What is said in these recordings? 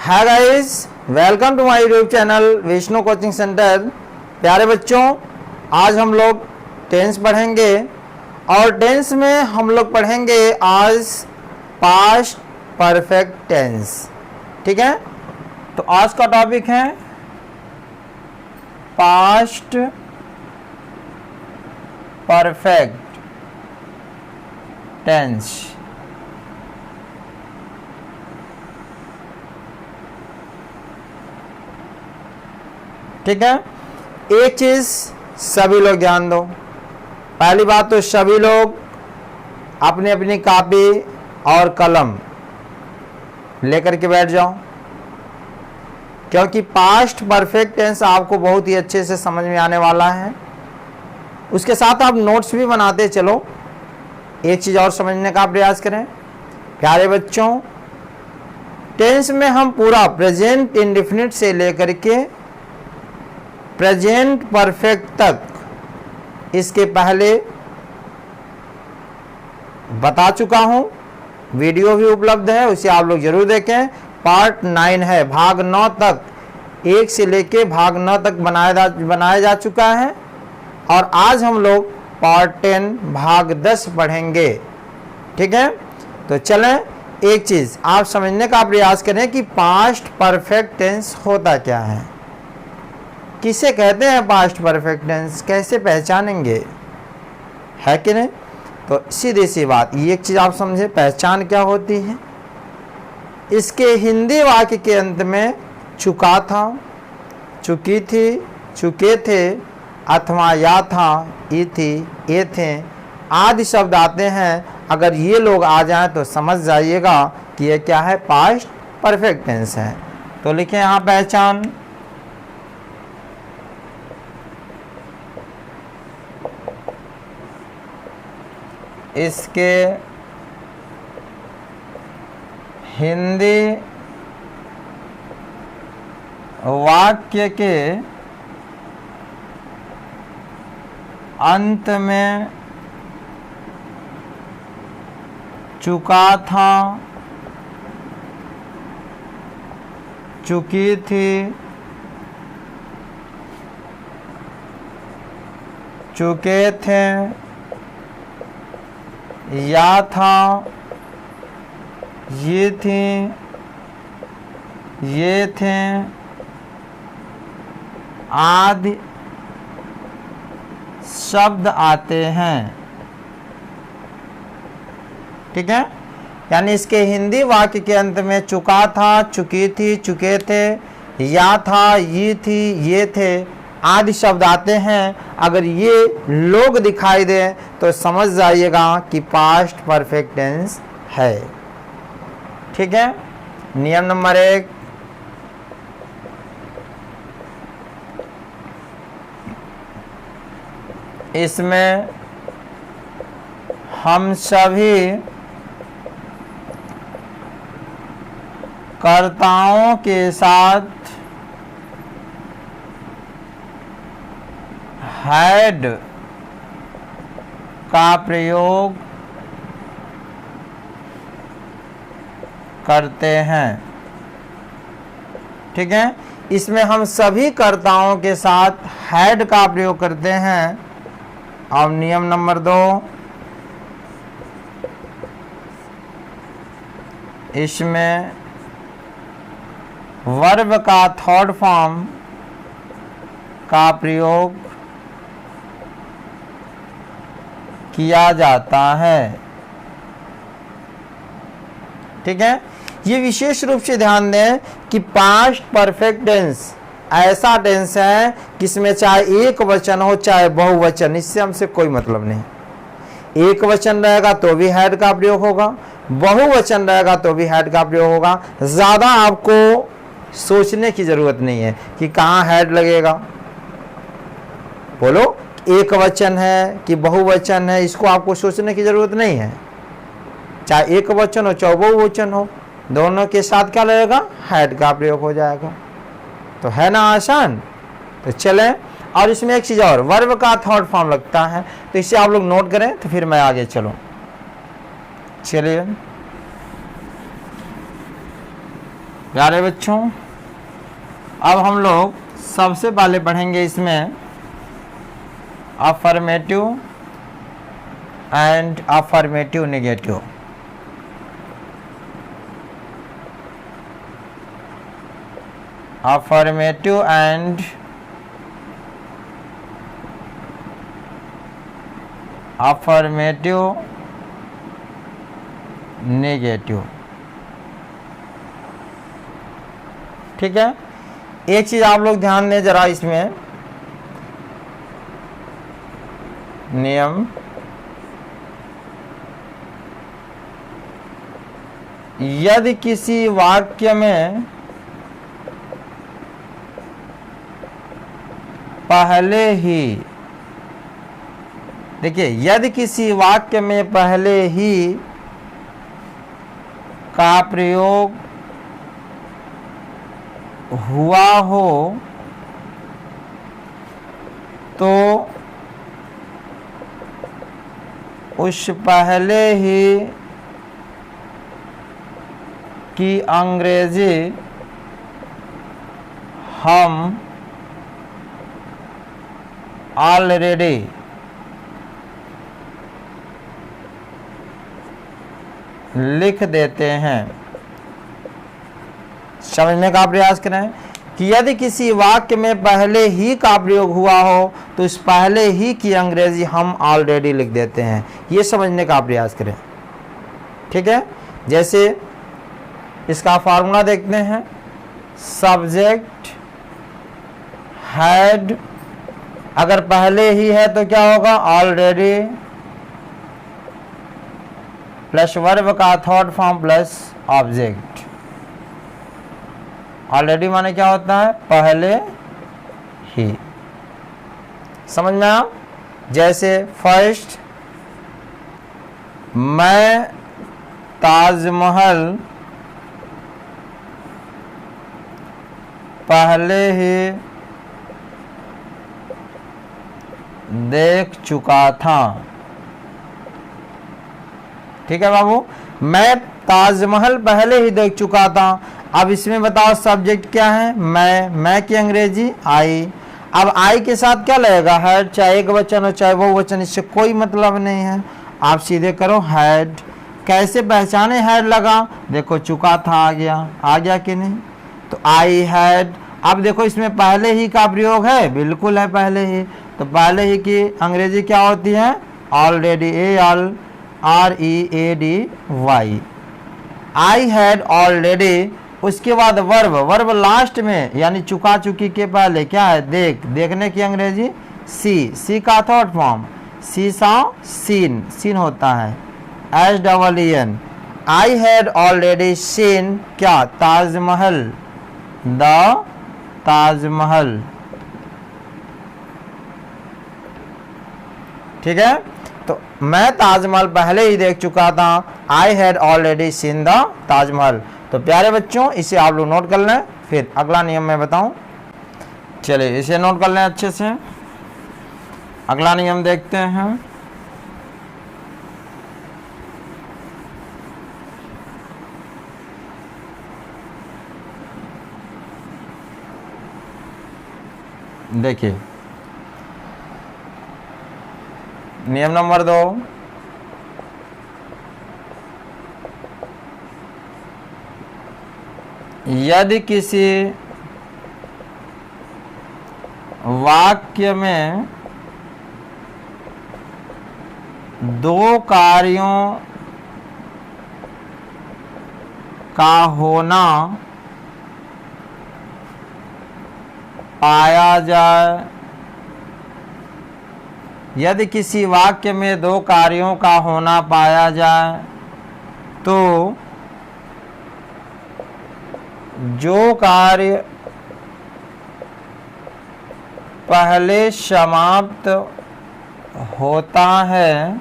Hi guys, welcome to my YouTube channel Vishnu coaching centre. प्यारे बच्चों, आज हम लोग टेंस पढ़ेंगे और टेंस में हम लोग पढ़ेंगे आज पास्ट परफेक्ट टेंस। ठीक है, तो आज का टॉपिक है पास्ट परफेक्ट टेंस। ठीक है, एक चीज सभी लोग ध्यान दो। पहली बात तो सभी लोग अपनी अपनी कॉपी और कलम लेकर के बैठ जाओ, क्योंकि पास्ट परफेक्ट टेंस आपको बहुत ही अच्छे से समझ में आने वाला है। उसके साथ आप नोट्स भी बनाते चलो। एक चीज और समझने का प्रयास करें। प्यारे बच्चों, टेंस में हम पूरा प्रेजेंट इंडेफिनिट से लेकर के प्रेजेंट परफेक्ट तक इसके पहले बता चुका हूं। वीडियो भी उपलब्ध है, उसे आप लोग जरूर देखें। पार्ट 9 है, भाग 9 तक, 1 से लेके भाग 9 तक बनाया जा चुका है। और आज हम लोग पार्ट 10 भाग 10 पढ़ेंगे। ठीक है, तो चलें, एक चीज आप समझने का प्रयास करें कि पास्ट परफेक्ट टेंस होता क्या है, किसे कहते हैं पास्ट परफेक्ट टेंस, कैसे पहचानेंगे, है कि नहीं। तो सीधी सी बात, ये एक चीज आप समझे, पहचान क्या होती है। इसके हिंदी वाक्य के अंत में चुका था, चुकी थी, चुके थे अथवा या था, ई थी, ये थे आदि शब्द आते हैं। अगर ये लोग आ जाएं तो समझ जाइएगा कि ये क्या है, पास्ट परफेक्ट टेंस है। तो लिखें यहाँ पहचान। इसके हिंदी वाक्य के अंत में चुका था, चुकी थी, चुके थे, या था, ये थी, ये थे आदि शब्द आते हैं। ठीक है, यानी इसके हिंदी वाक्य के अंत में चुका था, चुकी थी, चुके थे, या था, ये थी, ये थे आदि शब्द आते हैं। अगर ये लोग दिखाई दे तो समझ जाइएगा कि पास्ट परफेक्ट टेंस है। ठीक है, नियम नंबर 1, इसमें हम सभी कर्ताओं के साथ हैड का प्रयोग करते हैं। ठीक है, इसमें हम सभी कर्ताओं के साथ हैड का प्रयोग करते हैं। अब नियम नंबर 2, इसमें वर्ब का थर्ड फॉर्म का प्रयोग किया जाता है। ठीक है, ये विशेष रूप से ध्यान दें कि पास्ट परफेक्ट टेंस ऐसा टेंस है जिसमें चाहे एक वचन हो चाहे बहुवचन, इससे हमसे कोई मतलब नहीं। एक वचन रहेगा तो भी हैड का प्रयोग होगा, बहुवचन रहेगा तो भी हैड का प्रयोग होगा। ज्यादा आपको सोचने की जरूरत नहीं है कि कहाँ हैड लगेगा। बोलो, एक वचन है कि बहुवचन है, इसको आपको सोचने की जरूरत नहीं है। चाहे एक वचन हो चाहे बहुवचन हो, दोनों के साथ क्या लगेगा, हैड का प्रयोग हो जाएगा। तो है ना आसान। तो चलें, और इसमें एक चीज और, वर्ब का थर्ड फॉर्म लगता है, तो इसे आप लोग नोट करें तो फिर मैं आगे चलूं। चलिए, प्यारे बच्चों, अब हम लोग सबसे पहले पढ़ेंगे इसमें affirmative and affirmative negative. Affirmative and affirmative negative. ठीक है, एक चीज आप लोग ध्यान दें जरा, इसमें नियम यदि किसी वाक्य में पहले ही, देखिए, यदि किसी वाक्य में पहले ही का प्रयोग हुआ हो तो उस पहले ही की अंग्रेजी हम ऑलरेडी लिख देते हैं। समझने का प्रयास करें कि यदि किसी वाक्य में पहले ही का प्रयोग हुआ हो तो इस पहले ही की अंग्रेजी हम ऑलरेडी लिख देते हैं। ये समझने का प्रयास करें। ठीक है, जैसे इसका फॉर्मूला देखते हैं। सब्जेक्ट हैड अगर पहले ही है तो क्या होगा, ऑलरेडी प्लस वर्ब का third form plus object. Already माने क्या होता है, पहले ही। समझ में आया? जैसे फर्स्ट, मैं ताजमहल पहले ही देख चुका था। ठीक है बाबू, मैं ताजमहल पहले ही देख चुका था। अब इसमें बताओ सब्जेक्ट क्या है, मैं की अंग्रेजी आई। अब आई के साथ क्या लगेगा, हैड, चाहे एक वचन हो चाहे वो वचन, इससे कोई मतलब नहीं है। आप सीधे करो हैड। कैसे पहचाने हैड लगा, देखो चुका था आ गया कि नहीं, तो आई हैड। अब देखो इसमें पहले ही का प्रयोग है, बिल्कुल है पहले ही, तो पहले ही की अंग्रेजी क्या होती है, already, READY। I had already. उसके बाद वर्ब लास्ट में, यानी चुका चुकी के पहले क्या है, देखने की अंग्रेजी सी का थर्ड फॉर्म, सी सा सीन होता है, SEEN। I had already seen क्या, ताजमहल, द ताजमहल। ठीक है, तो मैं ताजमहल पहले ही देख चुका था। I had already seen the Taj Mahal. तो प्यारे बच्चों, इसे आप लोग नोट कर लें, फिर अगला नियम मैं बताऊं। चलिए इसे नोट कर लें अच्छे से। अगला नियम देखते हैं। देखिए, नियम नंबर 2, यदि किसी वाक्य में दो कार्यों का होना पाया जाए, यदि किसी वाक्य में दो कार्यों का होना पाया जाए तो जो कार्य पहले समाप्त होता है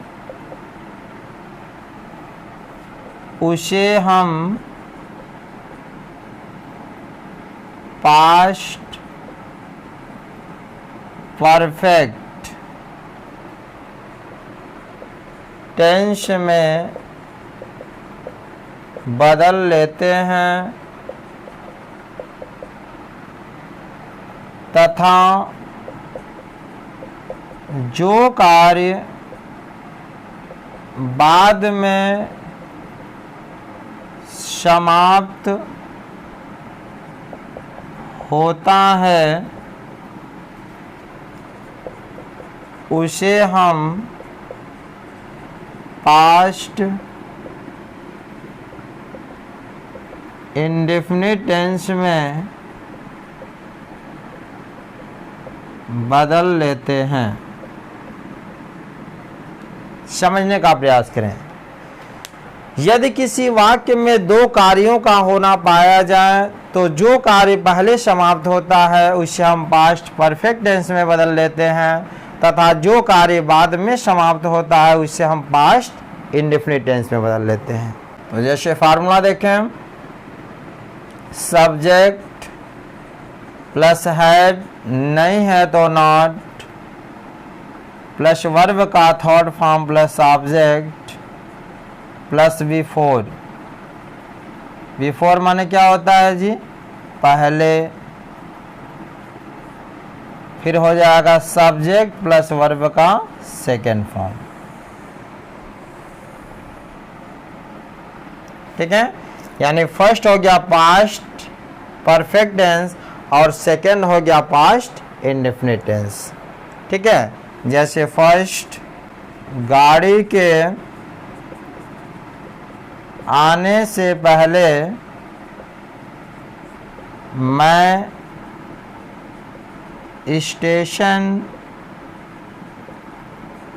उसे हम पास्ट परफेक्ट टेंस में बदल लेते हैं तथा जो कार्य बाद में समाप्त होता है उसे हम पास्ट इंडेफिनिट टेंस में बदल लेते हैं। समझने का प्रयास करें। यदि किसी वाक्य में दो कार्यों का होना पाया जाए तो जो कार्य पहले समाप्त होता है उसे हम पास्ट परफेक्ट टेंस में बदल लेते हैं, तथा जो कार्य बाद में समाप्त होता है उसे हम पास्ट इंडेफिनिट टेंस में बदल लेते हैं। तो जैसे फार्मूला देखें, सब्जेक्ट प्लस हैड नहीं है तो नॉट प्लस वर्ब का third form plus object plus before. Before माने क्या होता है जी? पहले। फिर हो जाएगा सब्जेक्ट प्लस वर्ब का सेकेंड फॉर्म। ठीक है, यानी फर्स्ट हो गया पास्ट परफेक्ट टेंस और सेकेंड हो गया पास्ट इंडेफिनिट टेंस। ठीक है, जैसे फर्स्ट गाड़ी के आने से पहले मैं स्टेशन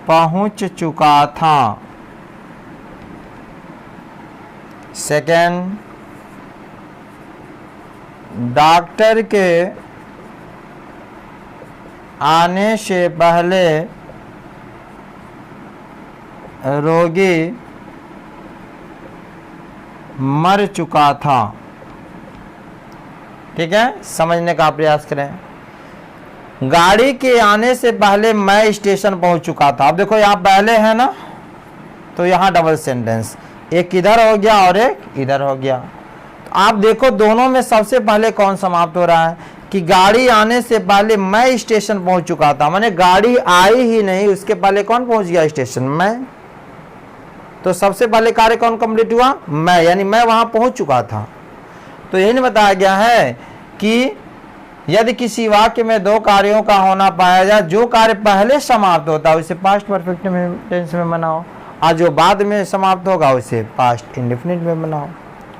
पहुंच चुका था। सेकेंड, डॉक्टर के आने से पहले रोगी मर चुका था। ठीक है, समझने का प्रयास करें। गाड़ी के आने से पहले मैं स्टेशन पहुंच चुका था। अब देखो यहाँ पहले है ना, तो यहाँ डबल सेंटेंस, एक इधर हो गया और एक इधर हो गया। तो आप देखो दोनों में सबसे पहले कौन समाप्त हो रहा है कि गाड़ी आने से पहले मैं स्टेशन पहुंच चुका था, माने गाड़ी आई ही नहीं, उसके पहले कौन पहुंच गया स्टेशन? मैं। तो सबसे पहले कार्य कौन कंप्लीट हुआ? मैं, यानी मैं वहां पहुंच चुका था। तो यही नहीं बताया गया है कि यदि किसी वाक्य में दो कार्यों का होना पाया जाए, जो कार्य पहले समाप्त होता है उसे पास्ट परफेक्ट टेंस में बनाओ, और जो बाद में समाप्त होगा उसे पास्ट इंडेफिनिट में बनाओ।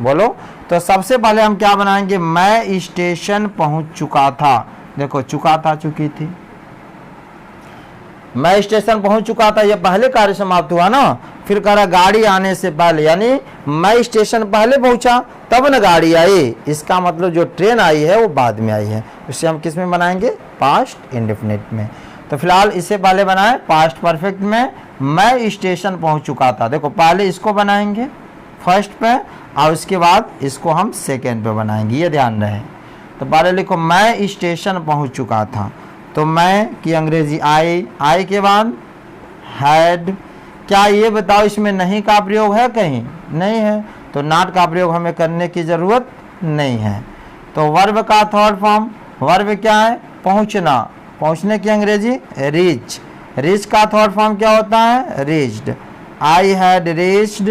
बोलो। तो सबसे पहले हम क्या बनाएंगे? मैं स्टेशन पहुंच चुका था। देखो चुका था, चुकी थी, मैं स्टेशन पहुंच चुका था, यह पहले कार्य समाप्त हुआ ना। फिर कह रहा गाड़ी आने से पहले, यानी मैं स्टेशन पहले पहुंचा तब न गाड़ी आई, इसका मतलब जो ट्रेन आई है वो बाद में आई है। इसे हम किस में बनाएंगे? पास्ट इंडेफिनिट में। तो फिलहाल इसे पहले बनाए पास्ट परफेक्ट में, मैं स्टेशन पहुंच चुका था। देखो पहले इसको बनाएंगे फर्स्ट पे और उसके बाद इसको हम सेकेंड पे बनाएंगे, ये ध्यान रहे। तो पहले लिखो मैं स्टेशन पहुंच चुका था, तो मैं की अंग्रेजी आई के बाद हैड। क्या ये बताओ इसमें नहीं का प्रयोग है? कहीं नहीं है, तो नॉट का प्रयोग हमें करने की जरूरत नहीं है। तो वर्ब का थर्ड फॉर्म, वर्ब क्या है? पहुंचना, पहुंचने की अंग्रेजी रीच। रीच का थर्ड फॉर्म क्या होता है? रीच्ड। आई हैड रीच्ड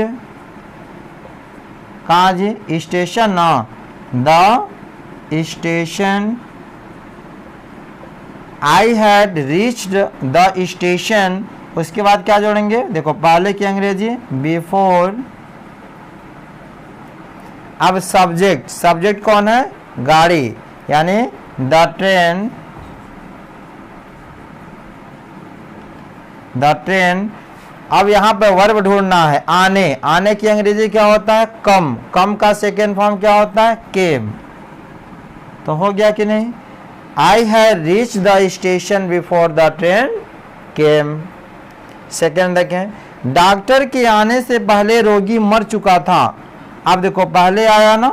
कहाँ जी? स्टेशन ना, the station. I had reached the station. उसके बाद क्या जोड़ेंगे? देखो पहले की अंग्रेजी बिफोर। अब सब्जेक्ट, सब्जेक्ट कौन है? गाड़ी, यानी द ट्रेन, द ट्रेन। अब यहाँ पे वर्ब ढूंढना है, आने। आने की अंग्रेजी क्या होता है? कम। कम का सेकेंड फॉर्म क्या होता है? केम। तो हो गया कि नहीं? I have reach the station before the train came. Second देखें, डॉक्टर के आने से पहले रोगी मर चुका था। अब देखो पहले आया ना,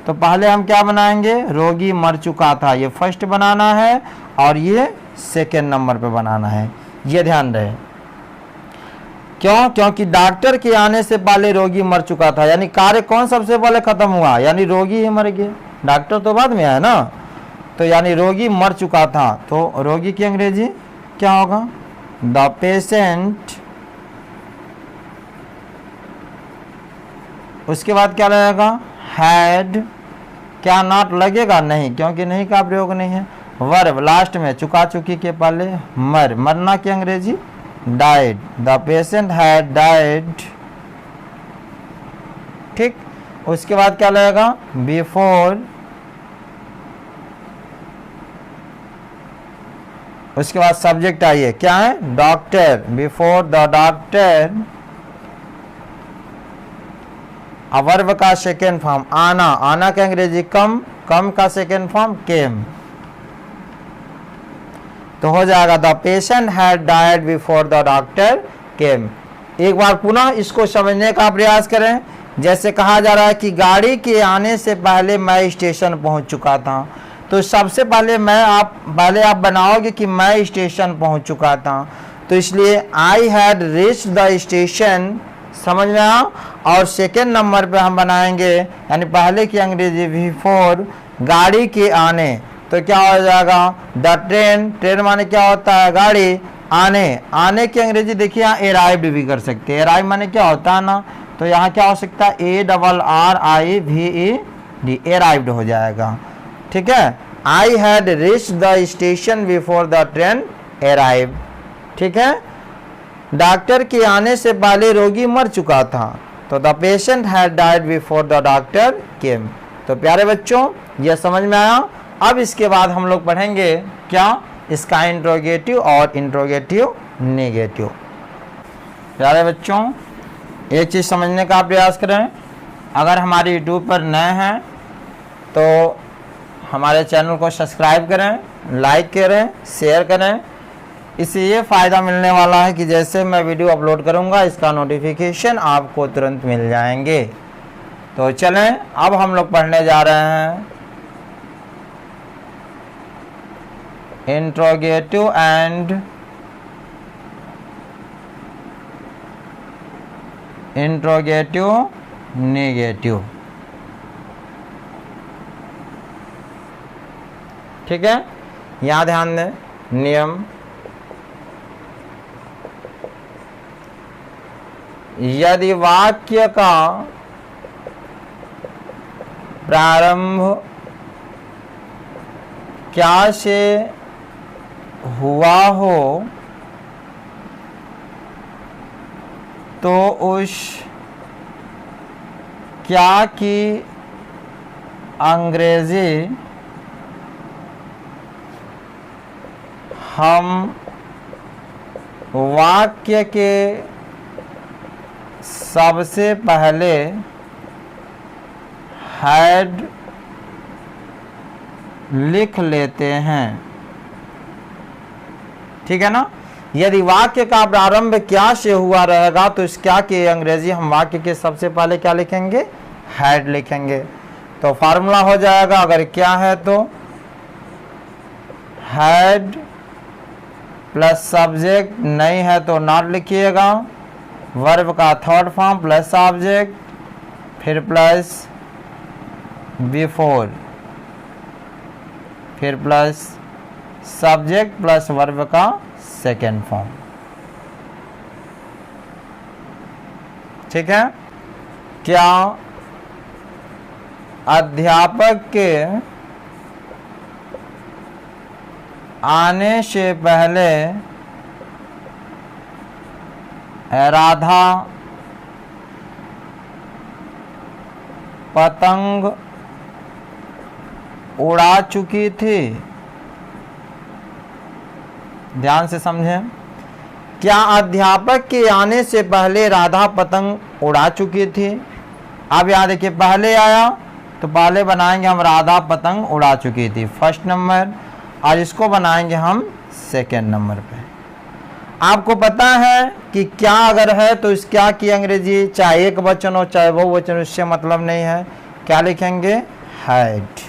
तो पहले हम क्या बनाएंगे? रोगी मर चुका था, ये फर्स्ट बनाना है और ये सेकेंड नंबर पे बनाना है, ये ध्यान रहे। क्यों? क्योंकि डॉक्टर के आने से पहले रोगी मर चुका था, यानी कार्य कौन सबसे पहले खत्म हुआ? यानी रोगी ही मर गया, डॉक्टर तो बाद में आया ना। तो यानी रोगी मर चुका था, तो रोगी की अंग्रेजी क्या होगा? द पेशेंट, उसके बाद क्या लगेगा? हैड, क्या नॉट लगेगा? नहीं, क्योंकि नहीं का प्रयोग नहीं है। वर्ब लास्ट में, चुका चुकी के पहले मर, मरना की अंग्रेजी died, the patient had died. ठीक, उसके बाद क्या लगेगा? बिफोर, उसके बाद सब्जेक्ट आइए, क्या है? Doctor, before the doctor. Verb का सेकेंड फॉर्म आना, आना का अंग्रेजी कम, कम का सेकेंड फॉर्म केम। तो हो जाएगा the patient had died before the doctor केम। एक बार पुनः इसको समझने का प्रयास करें। जैसे कहा जा रहा है कि गाड़ी के आने से पहले मैं स्टेशन पहुंच चुका था, तो सबसे पहले पहले आप बनाओगे कि मैं स्टेशन पहुंच चुका था, तो इसलिए I had reached the station, समझ में आओ। और सेकेंड नंबर पे हम बनाएंगे यानी पहले की अंग्रेजी बिफोर, गाड़ी के आने, तो क्या हो जाएगा? द ट्रेन, ट्रेन माने क्या होता है? गाड़ी। आने, आने की अंग्रेजी देखिए यहाँ अराइव्ड भी कर सकते हैं, अराइव माने क्या होता है ना, तो यहाँ क्या हो सकता है? ARRIVED, अराइव्ड हो जाएगा। ठीक है, I had reached the station before the train arrive. ठीक है, डॉक्टर के आने से पहले रोगी मर चुका था, तो the patient had died before the doctor केम। तो प्यारे बच्चों, यह समझ में आया। अब इसके बाद हम लोग पढ़ेंगे क्या? इसका इंट्रोगेटिव और इंट्रोगेटिव नेगेटिव। प्यारे बच्चों, एक चीज़ समझने का प्रयास करें। अगर हमारे यूट्यूब पर नए हैं तो हमारे चैनल को सब्सक्राइब करें, लाइक करें, शेयर करें। इससे ये फ़ायदा मिलने वाला है कि जैसे मैं वीडियो अपलोड करूँगा इसका नोटिफिकेशन आपको तुरंत मिल जाएंगे। तो चलें, अब हम लोग पढ़ने जा रहे हैं इंट्रोगेटिव एंड इंट्रोगेटिव नेगेटिव। ठीक है, यहाँ ध्यान दें, नियम। यदि वाक्य का प्रारंभ क्या से हुआ हो तो उस क्या की अंग्रेजी हम वाक्य के सबसे पहले हैड लिख लेते हैं। ठीक है ना, यदि वाक्य का प्रारंभ क्या से हुआ रहेगा तो इस क्या की अंग्रेजी हम वाक्य के सबसे पहले क्या लिखेंगे? हैड लिखेंगे। तो फार्मूला हो जाएगा, अगर क्या है तो हैड प्लस सब्जेक्ट, नहीं है तो नॉट लिखिएगा, वर्ब का थर्ड फॉर्म प्लस ऑब्जेक्ट, फिर प्लस बिफोर, फिर प्लस सब्जेक्ट प्लस वर्ब का सेकेंड फॉर्म। ठीक है, क्या अध्यापक के आने से पहले राधा पतंग उड़ा चुकी थी? ध्यान से समझें, क्या अध्यापक के आने से पहले राधा पतंग उड़ा चुकी थी? अब यहाँ देखिए पहले आया तो पहले बनाएंगे हम राधा पतंग उड़ा चुकी थी फर्स्ट नंबर, और इसको बनाएंगे हम सेकेंड नंबर पे। आपको पता है कि क्या अगर है तो इस क्या की अंग्रेजी चाहे एक वचन हो चाहे बहुवचन, उससे मतलब नहीं है। क्या लिखेंगे? हैड।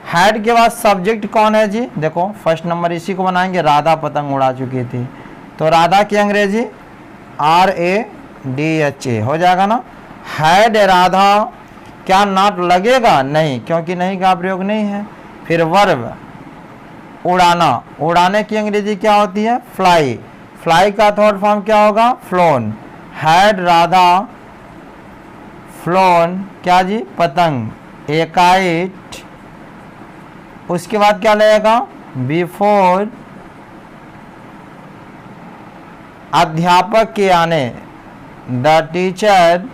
हैड के बाद सब्जेक्ट कौन है जी? देखो फर्स्ट नंबर इसी को बनाएंगे, राधा पतंग उड़ा चुकी थी, तो राधा की अंग्रेजी RADHA हो जाएगा ना। हैड राधा, क्या नॉट लगेगा? नहीं, क्योंकि नहीं का प्रयोग नहीं है। फिर वर्ब उड़ाना, उड़ाने की अंग्रेजी क्या होती है? फ्लाई। फ्लाई का थर्ड फॉर्म क्या होगा? फ्लोन। हैड राधा फ्लोन क्या जी? पतंग। ए काइट, उसके बाद क्या लगेगा? बिफोर अध्यापक के आने, द टीचर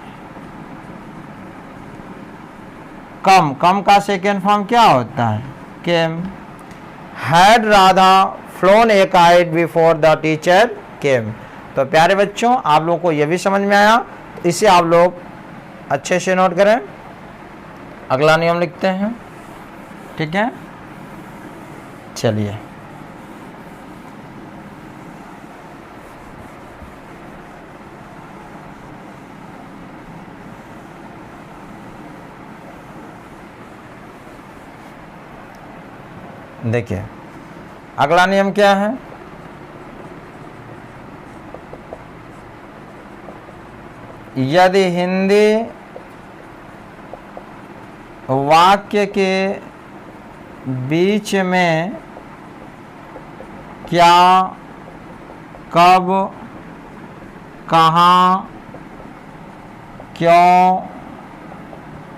कम। कम का सेकेंड फॉर्म क्या होता है? Came. Had Radha flown a kite before the teacher came. तो प्यारे बच्चों, आप लोगों को यह भी समझ में आया, तो इसे आप लोग अच्छे से नोट करें। अगला नियम लिखते हैं, ठीक है? चलिए, देखिए अगला नियम क्या है? यदि हिंदी वाक्य के बीच में क्या, कब, कहाँ, क्यों,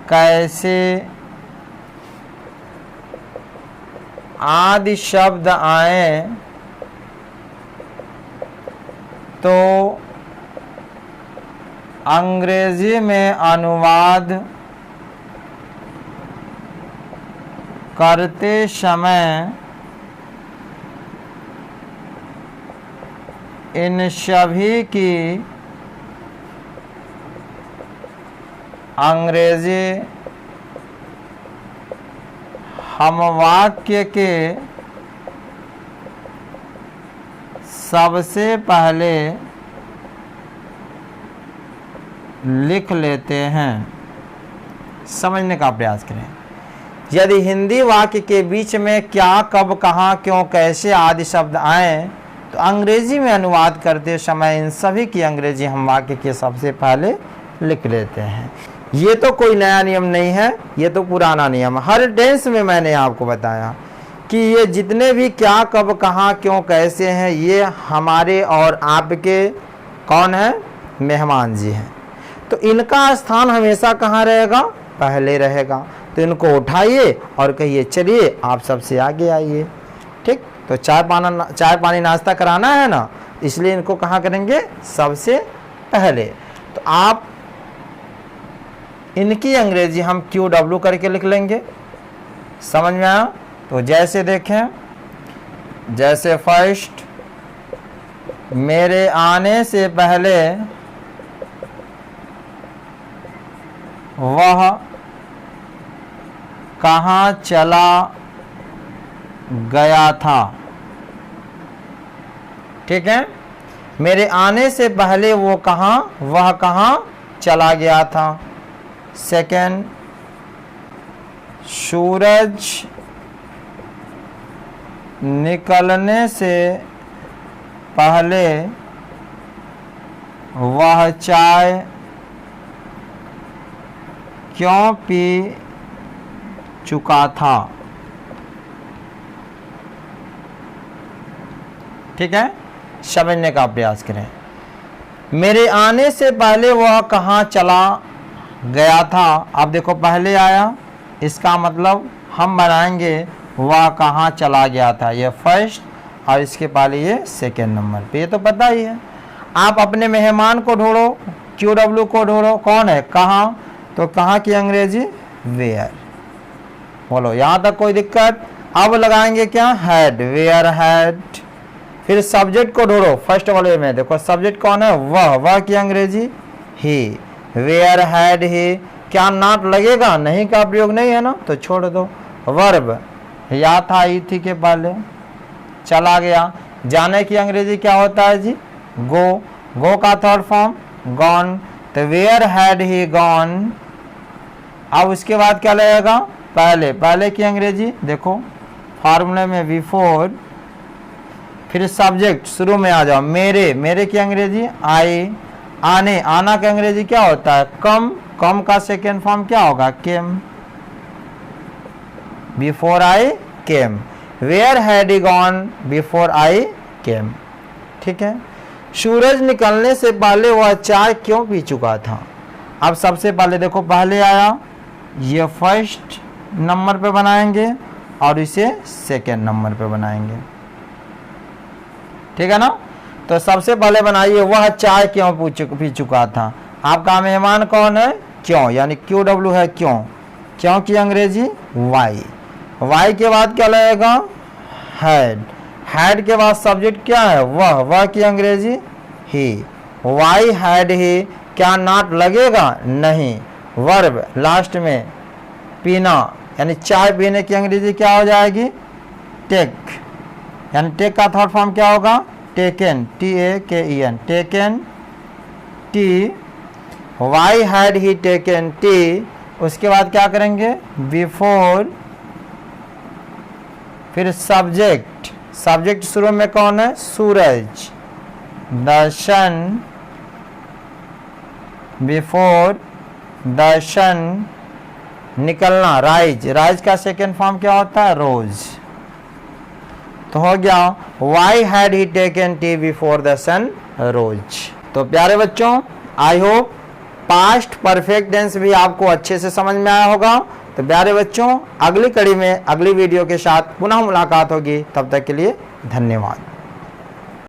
कैसे आदि शब्द आए तो अंग्रेजी में अनुवाद करते समय इन सभी की अंग्रेजी हम वाक्य के सबसे पहले लिख लेते हैं। समझने का प्रयास करें। यदि हिंदी वाक्य के बीच में क्या, कब, कहाँ, क्यों, कैसे आदि शब्द आए तो अंग्रेजी में अनुवाद करते समय इन सभी की अंग्रेजी हम वाक्य के सबसे पहले लिख लेते हैं। ये तो कोई नया नियम नहीं है, ये तो पुराना नियम है। हर टेंस में मैंने आपको बताया कि ये जितने भी क्या, कब, कहाँ, क्यों, कैसे हैं, ये हमारे और आपके कौन है? मेहमान जी हैं। तो इनका स्थान हमेशा कहाँ रहेगा? पहले रहेगा। तो इनको उठाइए और कहिए चलिए आप सबसे आगे आइए। ठीक, तो चाय पानी नाश्ता कराना है ना, इसलिए इनको कहाँ करेंगे? सबसे पहले। तो आप इनकी अंग्रेजी हम QW करके लिख लेंगे। समझ में आया? तो जैसे देखें, जैसे फर्स्ट, मेरे आने से पहले वह कहाँ चला गया था। ठीक है, मेरे आने से पहले वह कहाँ चला गया था। सेकंड, सूरज निकलने से पहले वह चाय क्यों पी चुका था। ठीक है, समझने का प्रयास करें। मेरे आने से पहले वह कहाँ चला गया था। अब देखो पहले आया, इसका मतलब हम बनाएंगे वह कहाँ चला गया था, ये फर्स्ट, और इसके पहले ये सेकेंड नंबर पे। ये तो पता ही है। आप अपने मेहमान को ढूंढो, QW को ढूंढो, कौन है? कहाँ। तो कहाँ की अंग्रेजी? वेयर। बोलो यहाँ तक कोई दिक्कत? अब लगाएंगे क्या? Had, where had. फिर सब्जेक्ट को ढूंढो, फर्स्ट वाले में देखो सब्जेक्ट कौन है? वह की अंग्रेजी ही। वेयर हैड ही, क्या नॉट लगेगा? नहीं का प्रयोग नहीं है ना, तो छोड़ दो। वर्ब, या था, ई थी के पहले, चला गया। जाने की अंग्रेजी क्या होता है जी? गो। गो का थर्ड फॉर्म गॉन। तो वेयर हैड ही गॉन। अब उसके बाद क्या लगेगा? पहले की अंग्रेजी देखो फार्मूले में बिफोर। फिर सब्जेक्ट शुरू में आ जाओ, मेरे की अंग्रेजी आई। आना की अंग्रेजी क्या होता है? कम का सेकेंड फॉर्म क्या होगा? Came. Before I came, where had he gone before I came. ठीक है, सूरज निकलने से पहले वह चाय क्यों पी चुका था। अब सबसे पहले देखो, पहले आया, ये फर्स्ट नंबर पे बनाएंगे और इसे सेकेंड नंबर पे बनाएंगे। ठीक है ना, तो सबसे पहले बनाइए, वह चाय क्यों पी चुका था। आपका मेहमान कौन है, क्यों, यानी QW है क्यों, क्यों की अंग्रेजी वाई। वाई के बाद क्या लगेगा, हैड, हैड के बाद सब्जेक्ट क्या है, वह की अंग्रेजी ही। वाई हैड ही, क्या नॉट लगेगा, नहीं। वर्ब लास्ट में, पीना यानी चाय पीने की अंग्रेजी क्या हो जाएगी, टेक, यानी टेक का थर्ड फॉर्म क्या होगा, taken, TAKEN, taken T. Y had he taken T, उसके बाद क्या करेंगे, बिफोर, फिर सब्जेक्ट, सब्जेक्ट शुरू में कौन है, सूरज, the sun, before the sun, निकलना, राइज, राइज का सेकेंड फॉर्म क्या होता है, रोज। तो हो गया, why had he taken tea before the sun rose. तो प्यारे बच्चों, I hope past perfect tense भी आपको अच्छे से समझ में आया होगा। तो प्यारे बच्चों, अगली कड़ी में अगली वीडियो के साथ पुनः मुलाकात होगी, तब तक के लिए धन्यवाद।